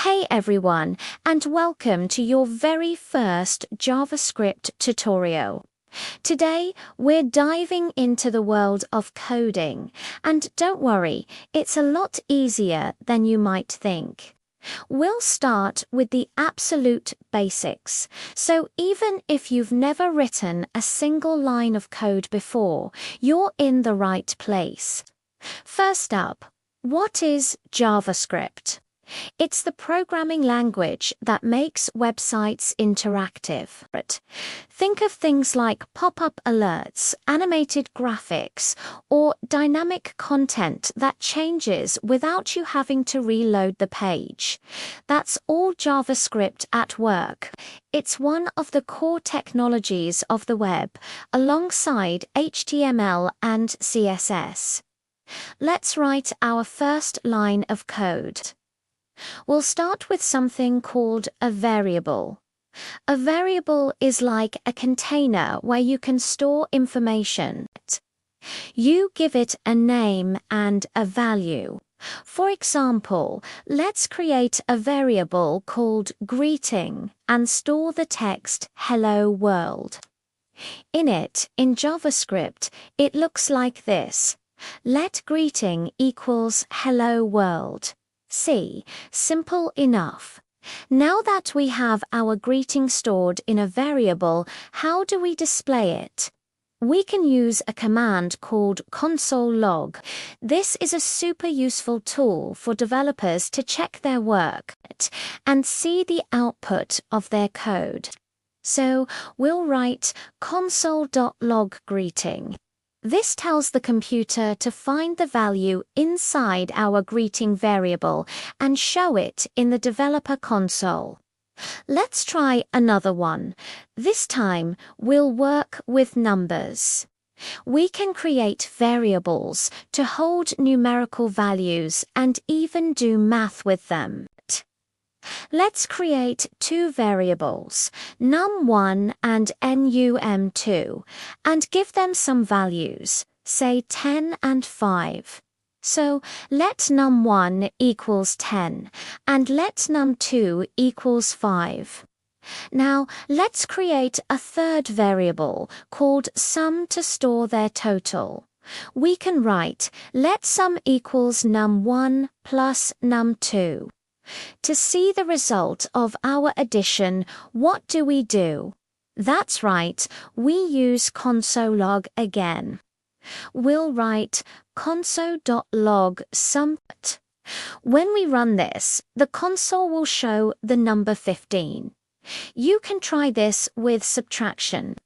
Hey everyone, and welcome to your very first JavaScript tutorial. Today, we're diving into the world of coding, and don't worry, it's a lot easier than you might think. We'll start with the absolute basics, so even if you've never written a single line of code before, you're in the right place. First up, what is JavaScript? It's the programming language that makes websites interactive. Think of things like pop-up alerts, animated graphics, or dynamic content that changes without you having to reload the page. That's all JavaScript at work. It's one of the core technologies of the web, alongside HTML and CSS. Let's write our first line of code. We'll start with something called a variable. A variable is like a container where you can store information. You give it a name and a value. For example, let's create a variable called greeting and store the text "Hello World." In JavaScript, it looks like this. Let greeting equals "Hello World." See, simple enough. Now that we have our greeting stored in a variable, how do we display it? We can use a command called console log. This is a super useful tool for developers to check their work and see the output of their code. So we'll write console.log greeting. This tells the computer to find the value inside our greeting variable and show it in the developer console. Let's try another one. This time, we'll work with numbers. We can create variables to hold numerical values and even do math with them. Let's create two variables, num1 and num2, and give them some values, say 10 and 5. So let num1 equals 10, and let num2 equals 5. Now let's create a third variable called sum to store their total. We can write let sum equals num1 plus num2. To see the result of our addition, what do? That's right, we use console log again. We'll write console.log sum. When we run this, the console will show the number 15. You can try this with subtraction,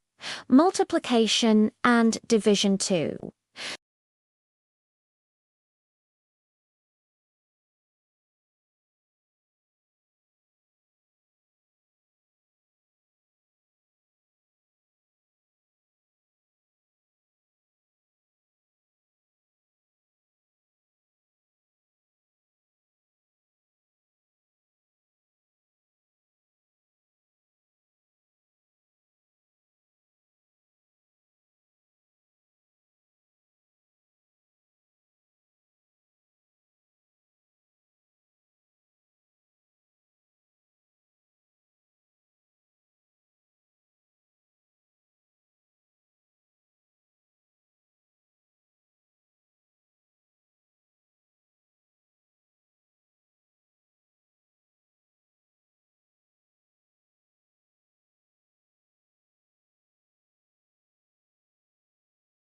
multiplication, and division too.